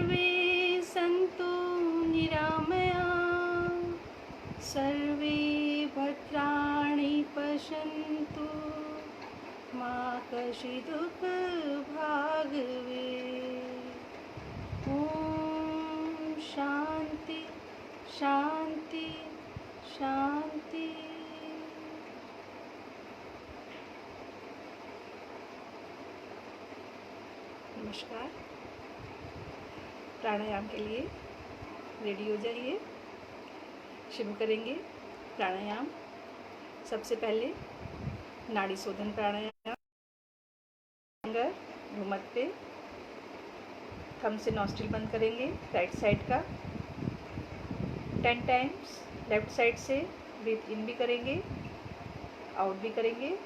सर्वे सन्तु निरामयाः, सर्वे भद्राणि पश्यन्तु, मा कश्चित् दुःखभाग् भवेत्। ॐ शान्ति शान्ति शान्ति। नमस्कार। प्राणायाम के लिए रेडी हो जाइए। शुरू करेंगे प्राणायाम। सबसे पहले नाड़ी शोधन प्राणायाम। घुमट पे थंब से नॉस्ट्रिल बंद करेंगे राइट साइड का 10 टाइम्स। लेफ्ट साइड से ब्रीथ इन भी करेंगे, आउट भी करेंगे।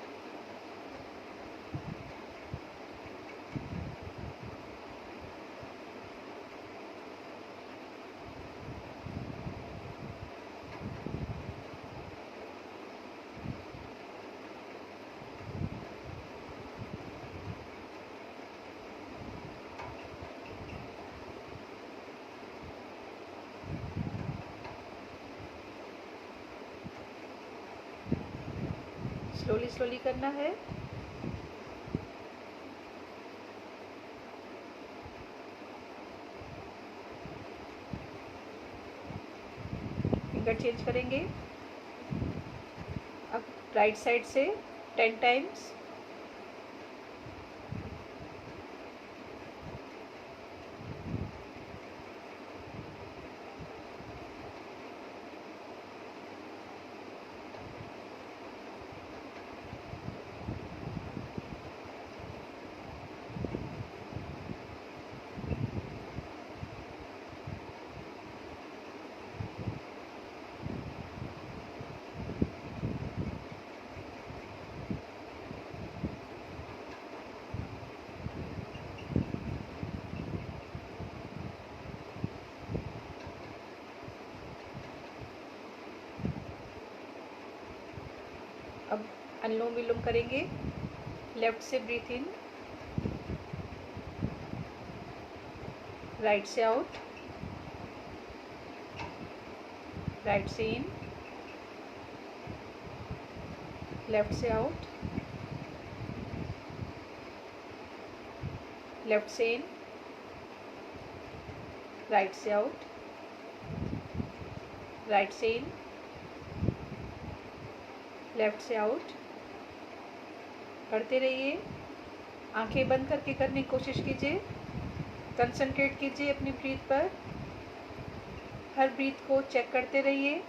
स्लोली स्लोली करना है। फिंगर चेंज करेंगे। अब राइट साइड से 10 टाइम्स। अब अनुलोम विलोम करेंगे। लेफ्ट से ब्रीथ इन, राइट से आउट, राइट से इन, लेफ्ट से आउट, लेफ्ट से इन, राइट से आउट, राइट से इन, लेफ्ट से आउट। करते रहिए। आंखें बंद करके करने की कोशिश कीजिए। कंसंट्रेट कीजिए अपनी ब्रीथ पर। हर ब्रीथ को चेक करते रहिए।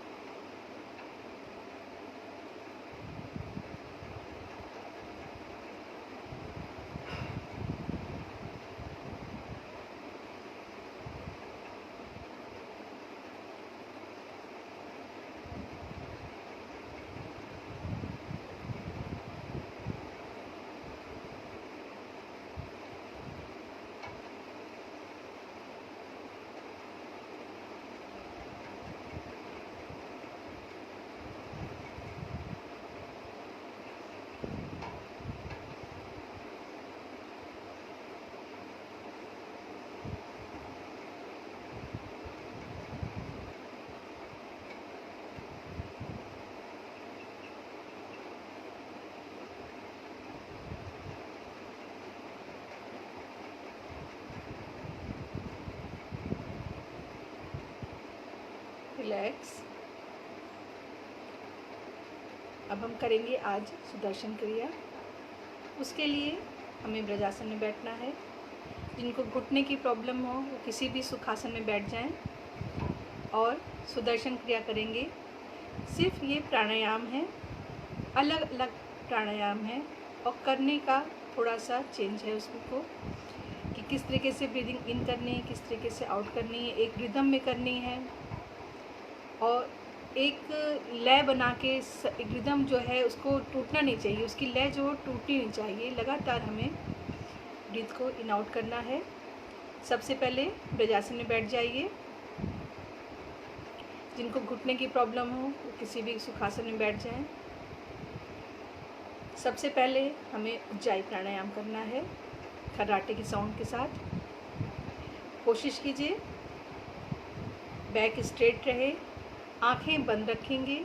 रिलैक्स। अब हम करेंगे आज सुदर्शन क्रिया। उसके लिए हमें ब्रजासन में बैठना है। जिनको घुटने की प्रॉब्लम हो वो किसी भी सुखासन में बैठ जाएं और सुदर्शन क्रिया करेंगे। सिर्फ ये प्राणायाम है, अलग अलग प्राणायाम है और करने का थोड़ा सा चेंज है उसको, कि किस तरीके से ब्रीदिंग इन करनी है, किस तरीके से आउट करनी है, एक रिदम में करनी है और एक लय बना के। एक रिदम जो है उसको टूटना नहीं चाहिए, उसकी लय जो टूटनी नहीं चाहिए। लगातार हमें ब्रीथ को इन आउट करना है। सबसे पहले ब्रजासन में बैठ जाइए। जिनको घुटने की प्रॉब्लम हो वो किसी भी सुखासन में बैठ जाएं। सबसे पहले हमें उज्जाई प्राणायाम करना है खर्राटे की साउंड के साथ। कोशिश कीजिए बैक स्ट्रेट रहे, आंखें बंद रखेंगे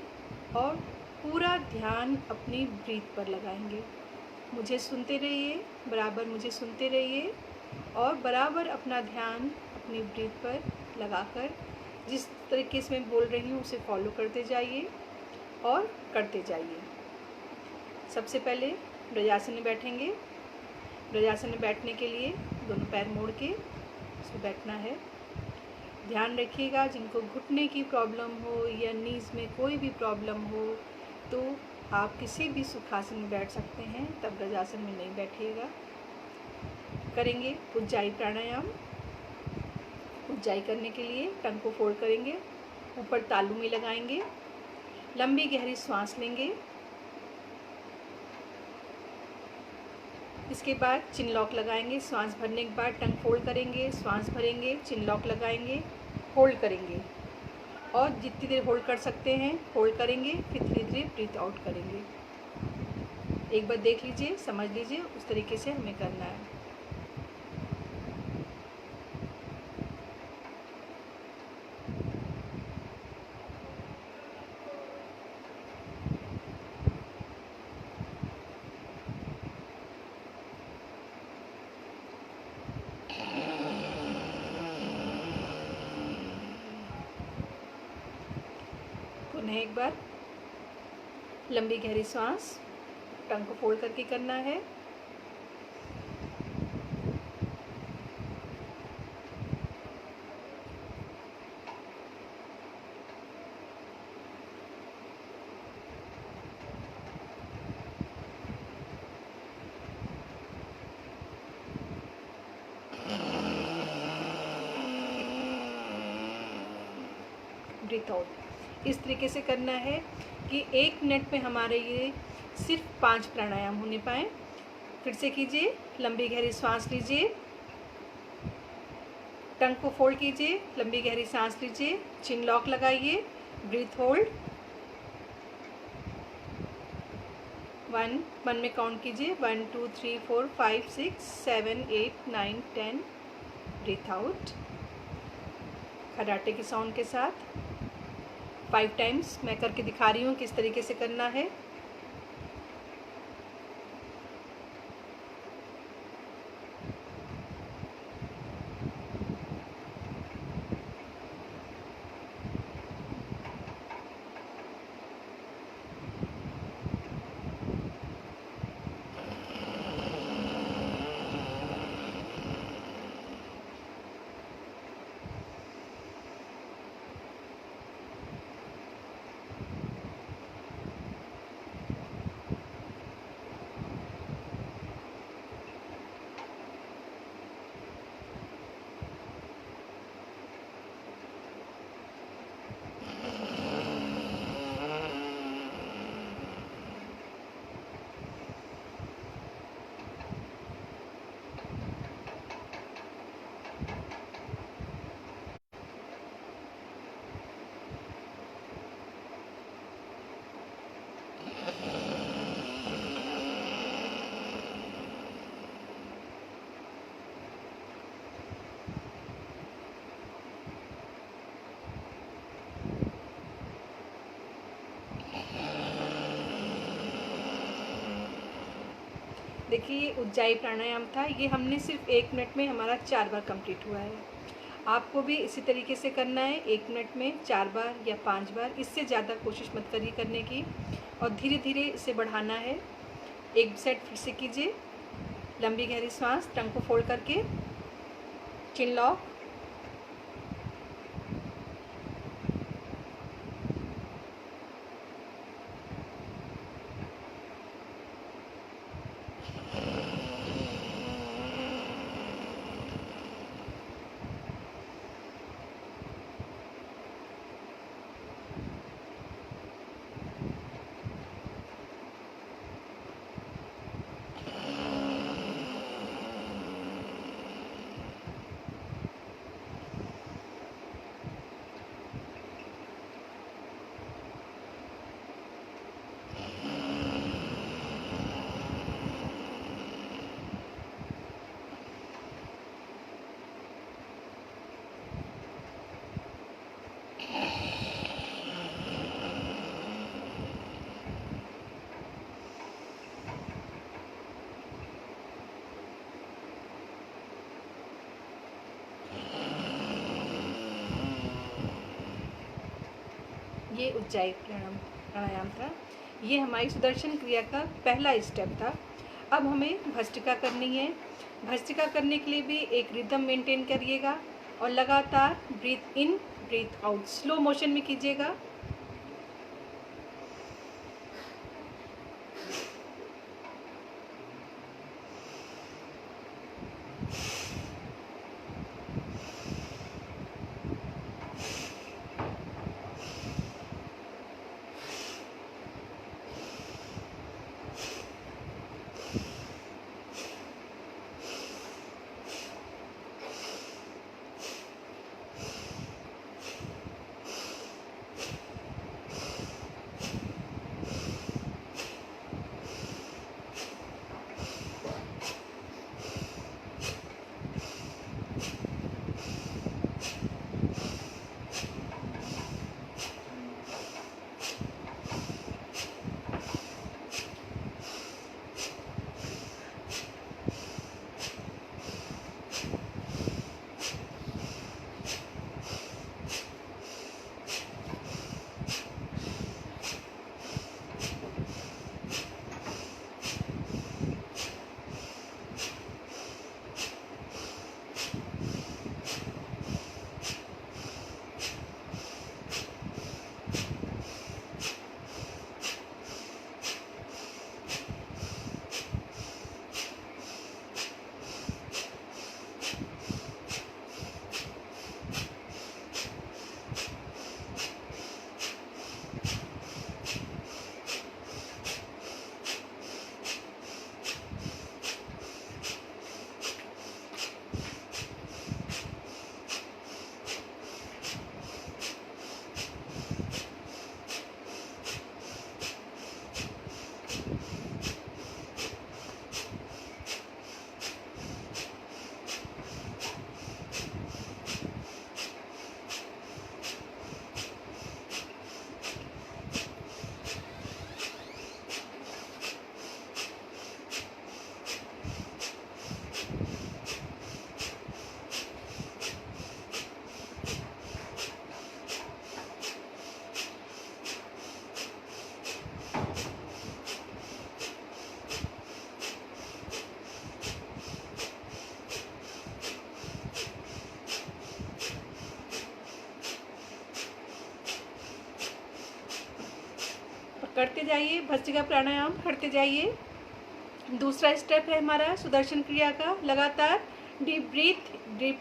और पूरा ध्यान अपनी ब्रीथ पर लगाएंगे। मुझे सुनते रहिए, बराबर मुझे सुनते रहिए और बराबर अपना ध्यान अपनी ब्रीथ पर लगाकर जिस तरीके से मैं बोल रही हूँ उसे फॉलो करते जाइए और करते जाइए। सबसे पहले ब्रजासन में बैठेंगे। ब्रजासन में बैठने के लिए दोनों पैर मोड़ के उसमें बैठना है। ध्यान रखिएगा जिनको घुटने की प्रॉब्लम हो या नीज़ में कोई भी प्रॉब्लम हो तो आप किसी भी सुखासन में बैठ सकते हैं, तब ब्रजासन में नहीं बैठिएगा। करेंगे उज्जाई प्राणायाम। उज्जाई करने के लिए टंग को फोल्ड करेंगे, ऊपर तालू में लगाएंगे, लंबी गहरी सांस लेंगे। इसके बाद चिन लॉक लगाएंगे। सांस भरने के बाद टंग फोल्ड करेंगे, सांस भरेंगे, चिन लॉक लगाएंगे, होल्ड करेंगे और जितनी देर होल्ड कर सकते हैं होल्ड करेंगे, फिर धीरे धीरे ब्रीथ आउट करेंगे। एक बार देख लीजिए, समझ लीजिए, उस तरीके से हमें करना है। पुनः एक बार लंबी गहरी सांस, टंग को फोल्ड करके करना है। ब्रीथ आउट इस तरीके से करना है कि 1 मिनट में हमारे ये सिर्फ 5 प्राणायाम होने पाए। फिर से कीजिए, लंबी गहरी सांस लीजिए, टंग को फोल्ड कीजिए, लंबी गहरी सांस लीजिए, चिन लॉक लगाइए, ब्रीथ होल्ड। 1 में काउंट कीजिए, 1 2 3 4 5 6 7 8 9 10। ब्रीथ आउट खराटे के साउंड के साथ 5 टाइम्स मैं करके दिखा रही हूँ किस तरीके से करना है। देखिए उज्जाई प्राणायाम था, ये हमने सिर्फ 1 मिनट में हमारा 4 बार कंप्लीट हुआ है। आपको भी इसी तरीके से करना है, 1 मिनट में 4 बार या 5 बार, इससे ज़्यादा कोशिश मत करिए करने की और धीरे धीरे इसे बढ़ाना है। एक सेट फिर से कीजिए, लंबी गहरी सांस, टंग को फोल्ड करके, चिन लॉक, ये उज्जाई प्राणायाम था। ये हमारी सुदर्शन क्रिया का पहला स्टेप था। अब हमें भस्त्रिका करनी है। भस्त्रिका करने के लिए भी एक रिदम मेंटेन करिएगा और लगातार breathe in breath out slow motion में कीजिएगा। करते जाइए, भस्त्रिका प्राणायाम करते जाइए। दूसरा स्टेप है हमारा सुदर्शन क्रिया का। लगातार deep breath deep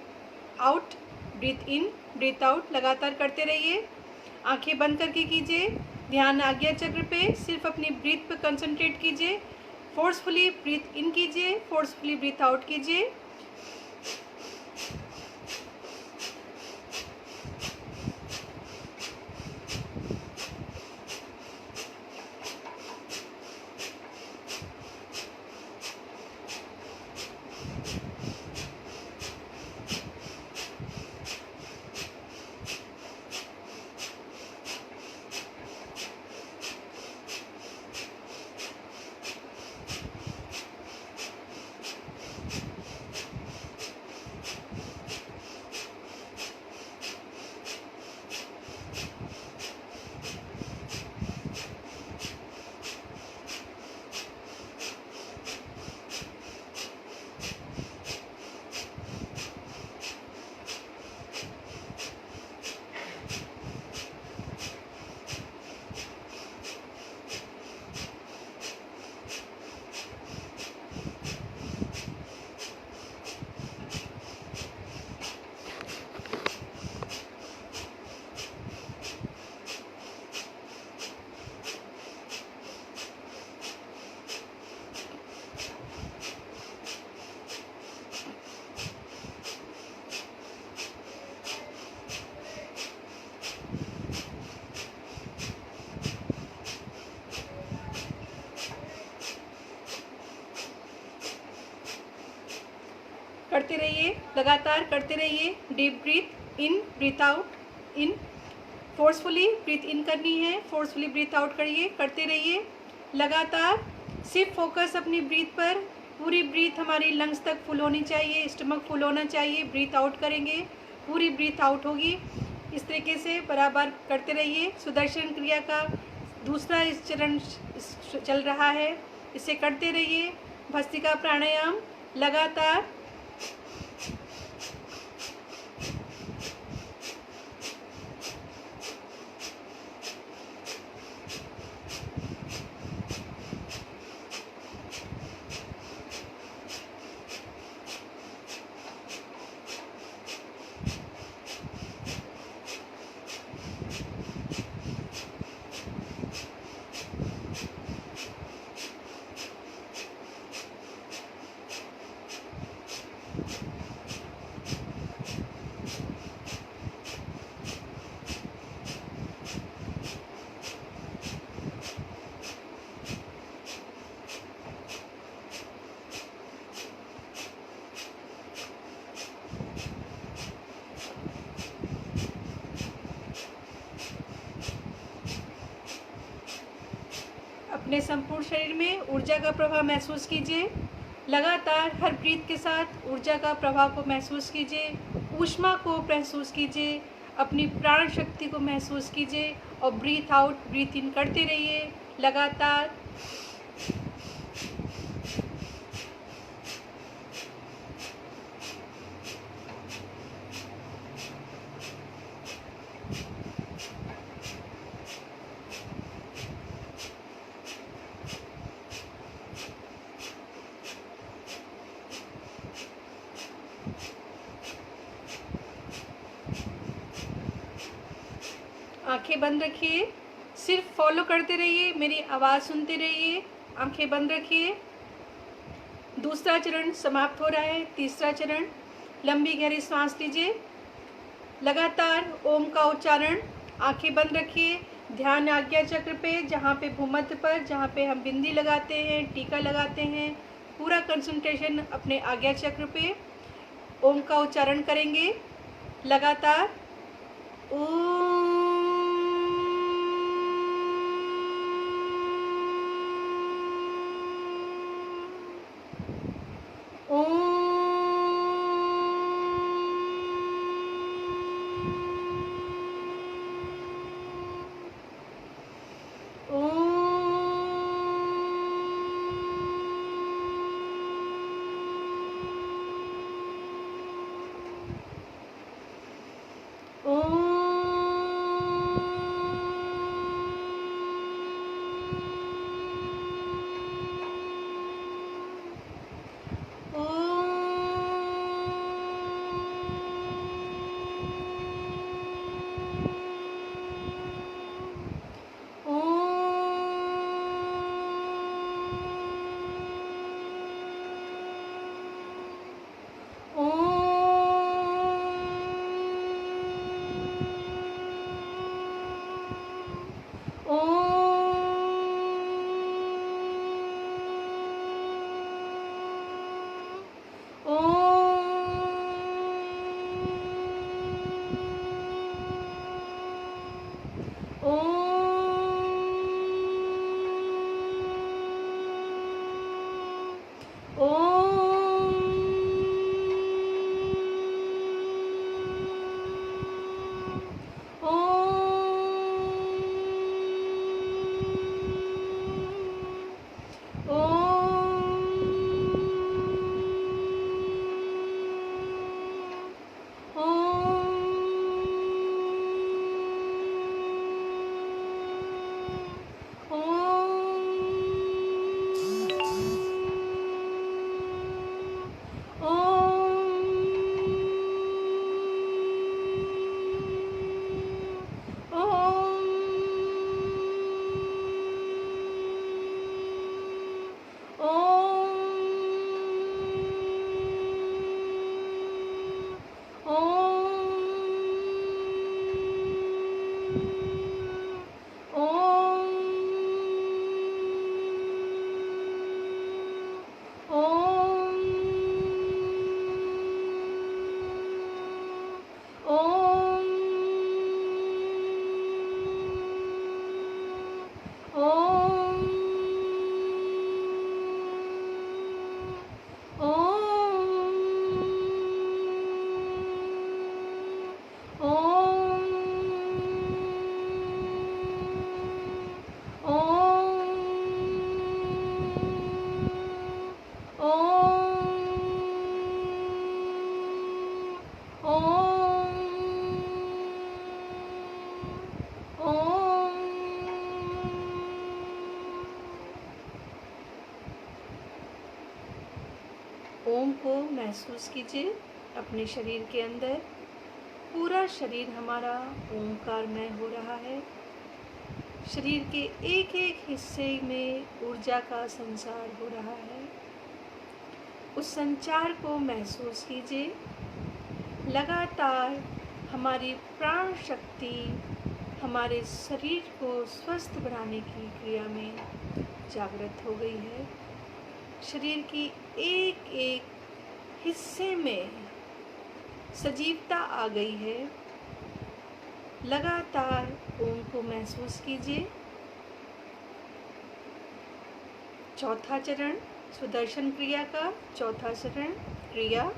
out, breath in breath out लगातार करते रहिए। आंखें बंद करके कीजिए। ध्यान आज्ञा चक्र पे, सिर्फ अपनी ब्रीथ पे कंसंट्रेट कीजिए। फोर्सफुली ब्रीथ इन कीजिए, फोर्सफुली ब्रीथ आउट कीजिए। करते रहिए, लगातार करते रहिए। Deep breath in breath out in, forcefully breath in करनी है, फोर्सफुली ब्रीथ आउट करिए। करते रहिए लगातार। सिर्फ फोकस अपनी ब्रीथ पर। पूरी ब्रीथ हमारी लंग्स तक फुल होनी चाहिए, स्टमक फुल होना चाहिए। ब्रीथ आउट करेंगे, पूरी ब्रीथ आउट होगी। इस तरीके से बराबर करते रहिए। सुदर्शन क्रिया का दूसरा इस चरण चल रहा है, इसे करते रहिए। भस्त्रिका प्राणायाम लगातार। अपने संपूर्ण शरीर में ऊर्जा का प्रवाह महसूस कीजिए। लगातार हर ब्रीथ के साथ ऊर्जा का प्रभाव को महसूस कीजिए, ऊष्मा को महसूस कीजिए, अपनी प्राण शक्ति को महसूस कीजिए और ब्रीथ आउट ब्रीथ इन करते रहिए लगातार। आंखें बंद रखिए, सिर्फ फॉलो करते रहिए, मेरी आवाज़ सुनते रहिए। आंखें बंद रखिए। दूसरा चरण समाप्त हो रहा है। तीसरा चरण, लंबी गहरी सांस लीजिए। लगातार ओम का उच्चारण। आंखें बंद रखिए। ध्यान आज्ञा चक्र पे, जहाँ पे भूमध्य पर, जहाँ पे हम बिंदी लगाते हैं, टीका लगाते हैं, पूरा कंसंट्रेशन अपने आज्ञा चक्र पे। ओम का उच्चारण करेंगे लगातार। ओम को महसूस कीजिए अपने शरीर के अंदर। पूरा शरीर हमारा ओंकारमय हो रहा है। शरीर के एक एक हिस्से में ऊर्जा का संचार हो रहा है। उस संचार को महसूस कीजिए। लगातार हमारी प्राण शक्ति हमारे शरीर को स्वस्थ बनाने की क्रिया में जागृत हो गई है। शरीर की एक एक हिस्से में सजीवता आ गई है। लगातार ओम को महसूस कीजिए। चौथा चरण सुदर्शन क्रिया का चौथा चरण क्रिया।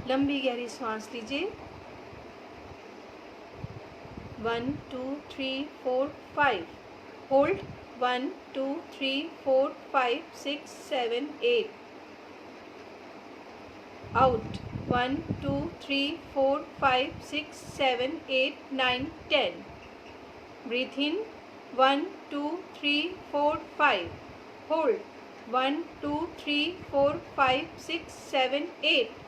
लंबी गहरी सांस लीजिए। 1 2 3 4 5 hold 1 2 3 4 5 6 7 8 out 1 2 3 4 5 6 7 8 9 10 breathe in 1 2 3 4 5 hold 1 2 3 4 5 6 7 8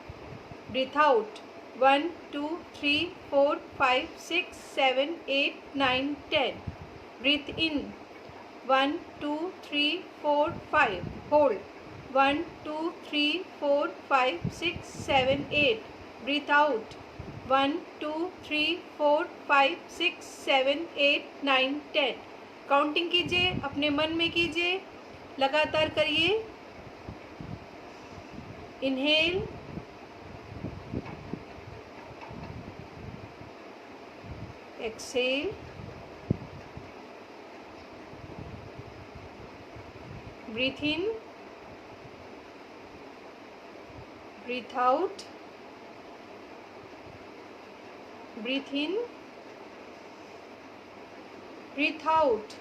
breathe out 1 2 3 4 5 6 7 8 9 10 breathe in 1 2 3 4 5 hold 1 2 3 4 5 6 7 8 breathe out 1 2 3 4 5 6 7 8 9 10 counting कीजिए, अपने मन में कीजिए, लगातार करिए। Inhale, Excel, breathe in, breath out, breath in, breath out.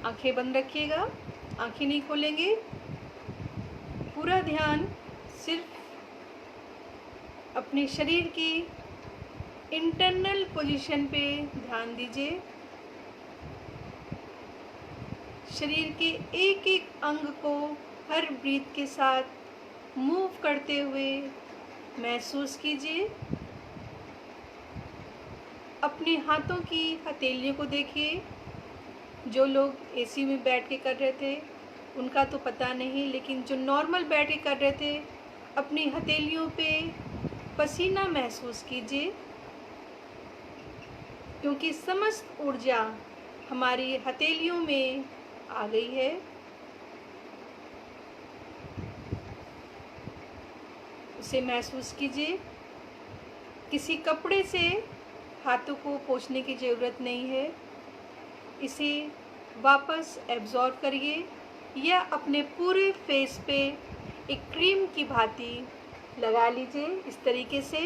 आंखें बंद रखिएगा, आंखें नहीं खोलेंगे। पूरा ध्यान सिर्फ अपने शरीर की इंटरनल पोजीशन पे ध्यान दीजिए। शरीर के एक एक अंग को हर ब्रीथ के साथ मूव करते हुए महसूस कीजिए। अपने हाथों की हथेलियों को देखिए। जो लोग एसी में बैठ के कर रहे थे उनका तो पता नहीं, लेकिन जो नॉर्मल बैठ के कर रहे थे अपनी हथेलियों पे पसीना महसूस कीजिए, क्योंकि समस्त ऊर्जा हमारी हथेलियों में आ गई है। उसे महसूस कीजिए। किसी कपड़े से हाथों को पोंछने की ज़रूरत नहीं है। इसे वापस एब्जॉर्ब करिए या अपने पूरे फेस पे एक क्रीम की भांति लगा लीजिए इस तरीके से।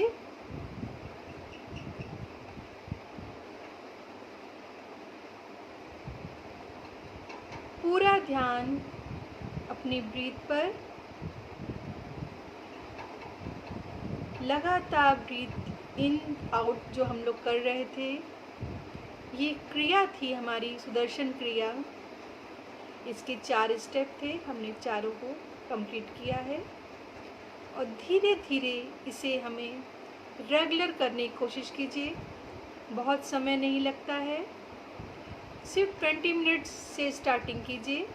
पूरा ध्यान अपनी ब्रीथ पर। लगातार ब्रीथ इन आउट जो हम लोग कर रहे थे, ये क्रिया थी हमारी सुदर्शन क्रिया। इसके 4 स्टेप थे, हमने चारों को कंप्लीट किया है और धीरे धीरे इसे हमें रेगुलर करने की कोशिश कीजिए। बहुत समय नहीं लगता है, सिर्फ 20 मिनट्स से स्टार्टिंग कीजिए।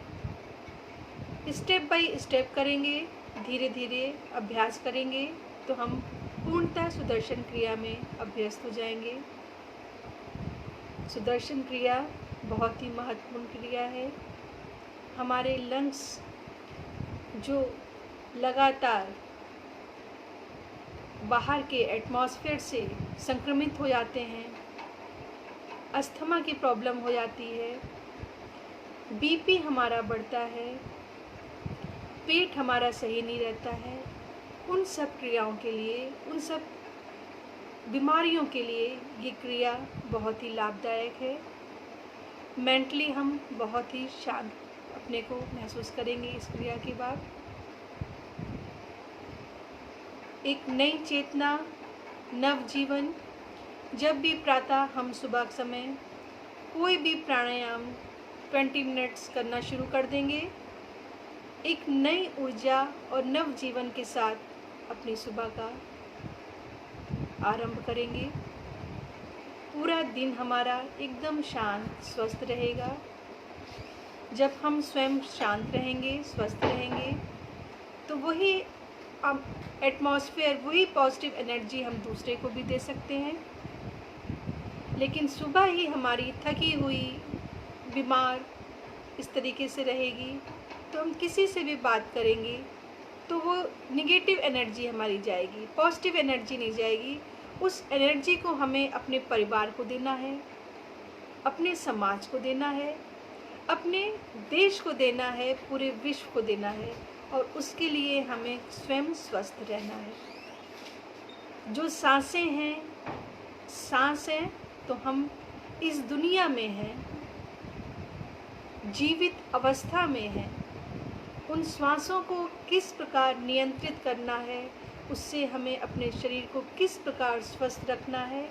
स्टेप बाय स्टेप करेंगे, धीरे धीरे अभ्यास करेंगे तो हम पूर्णतः सुदर्शन क्रिया में अभ्यस्त हो जाएंगे। सुदर्शन क्रिया बहुत ही महत्वपूर्ण क्रिया है। हमारे लंग्स जो लगातार बाहर के एटमॉस्फेयर से संक्रमित हो जाते हैं, अस्थमा की प्रॉब्लम हो जाती है, बीपी हमारा बढ़ता है, पेट हमारा सही नहीं रहता है, उन सब क्रियाओं के लिए, उन सब बीमारियों के लिए ये क्रिया बहुत ही लाभदायक है। मेंटली हम बहुत ही शांत अपने को महसूस करेंगे इस क्रिया के बाद। एक नई चेतना, नव जीवन। जब भी प्रातः हम सुबह के समय कोई भी प्राणायाम 20 मिनट्स करना शुरू कर देंगे, एक नई ऊर्जा और नव जीवन के साथ अपनी सुबह का आरंभ करेंगे। पूरा दिन हमारा एकदम शांत स्वस्थ रहेगा। जब हम स्वयं शांत रहेंगे, स्वस्थ रहेंगे, तो वही एटमॉस्फेयर, वही पॉजिटिव एनर्जी हम दूसरे को भी दे सकते हैं। लेकिन सुबह ही हमारी थकी हुई, बीमार इस तरीके से रहेगी तो हम किसी से भी बात करेंगे तो वो निगेटिव एनर्जी हमारी जाएगी, पॉजिटिव एनर्जी नहीं जाएगी। उस एनर्जी को हमें अपने परिवार को देना है, अपने समाज को देना है, अपने देश को देना है, पूरे विश्व को देना है, और उसके लिए हमें स्वयं स्वस्थ रहना है। जो सांसें हैं, सांस हैं तो हम इस दुनिया में हैं, जीवित अवस्था में हैं। उन श्वासों को किस प्रकार नियंत्रित करना है, उससे हमें अपने शरीर को किस प्रकार स्वस्थ रखना है,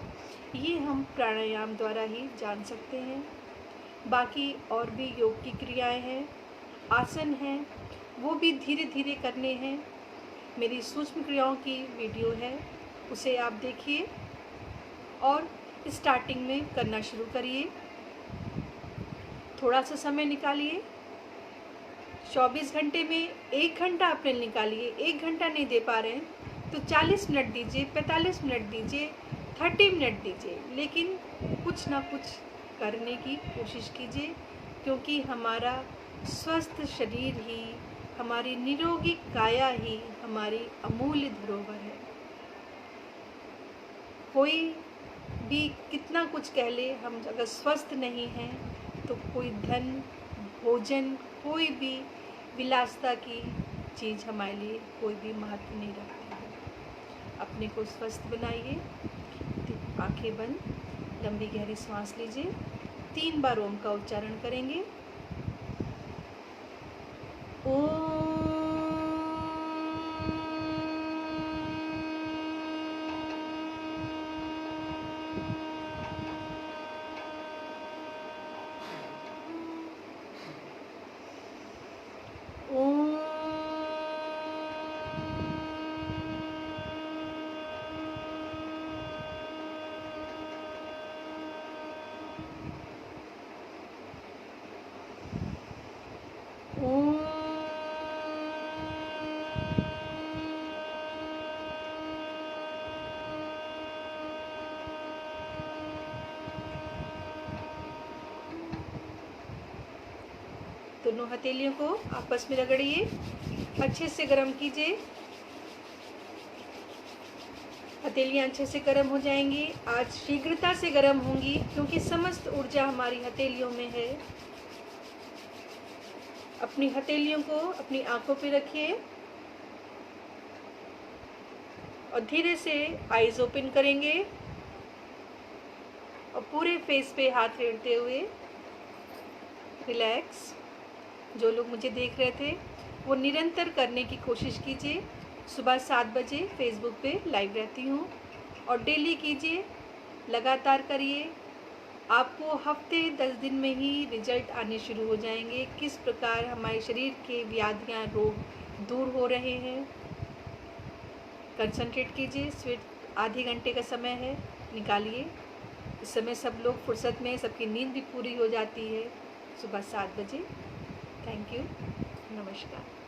ये हम प्राणायाम द्वारा ही जान सकते हैं। बाकी और भी योग की क्रियाएं हैं, आसन हैं, वो भी धीरे धीरे करने हैं। मेरी सूक्ष्म क्रियाओं की वीडियो है, उसे आप देखिए और स्टार्टिंग में करना शुरू करिए। थोड़ा सा समय निकालिए। 24 घंटे में 1 घंटा अपने निकालिए। 1 घंटा नहीं दे पा रहे हैं तो 40 मिनट दीजिए, 45 मिनट दीजिए, 30 मिनट दीजिए, लेकिन कुछ ना कुछ करने की कोशिश कीजिए, क्योंकि हमारा स्वस्थ शरीर ही, हमारी निरोगी काया ही हमारी अमूल्य धरोहर है। कोई भी कितना कुछ कह ले, हम अगर स्वस्थ नहीं हैं तो कोई धन, भोजन, कोई भी विलासिता की चीज़ हमारे लिए कोई भी महत्व नहीं रखती है। अपने को स्वस्थ बनाइए। आंखें बंद, लंबी गहरी सांस लीजिए। 3 बार ओम का उच्चारण करेंगे। दोनों हथेलियों को आपस में रगड़िए, अच्छे से गर्म कीजिए। हथेलियाँ अच्छे से गर्म हो जाएंगी। आज शीघ्रता से गर्म होंगी क्योंकि समस्त ऊर्जा हमारी हथेलियों में है। अपनी हथेलियों को अपनी आंखों पे रखिए और धीरे से आईज ओपन करेंगे और पूरे फेस पे हाथ फेरते हुए रिलैक्स। जो लोग मुझे देख रहे थे वो निरंतर करने की कोशिश कीजिए। सुबह 7 बजे फेसबुक पे लाइव रहती हूँ और डेली कीजिए, लगातार करिए। आपको हफ्ते 10 दिन में ही रिजल्ट आने शुरू हो जाएंगे। किस प्रकार हमारे शरीर के व्याधियाँ, रोग दूर हो रहे हैं। कंसंट्रेट कीजिए। सिर्फ आधे घंटे का समय है, निकालिए। इस समय सब लोग फुर्सत में, सबकी नींद भी पूरी हो जाती है। सुबह 7 बजे। Thank you. नमस्कार।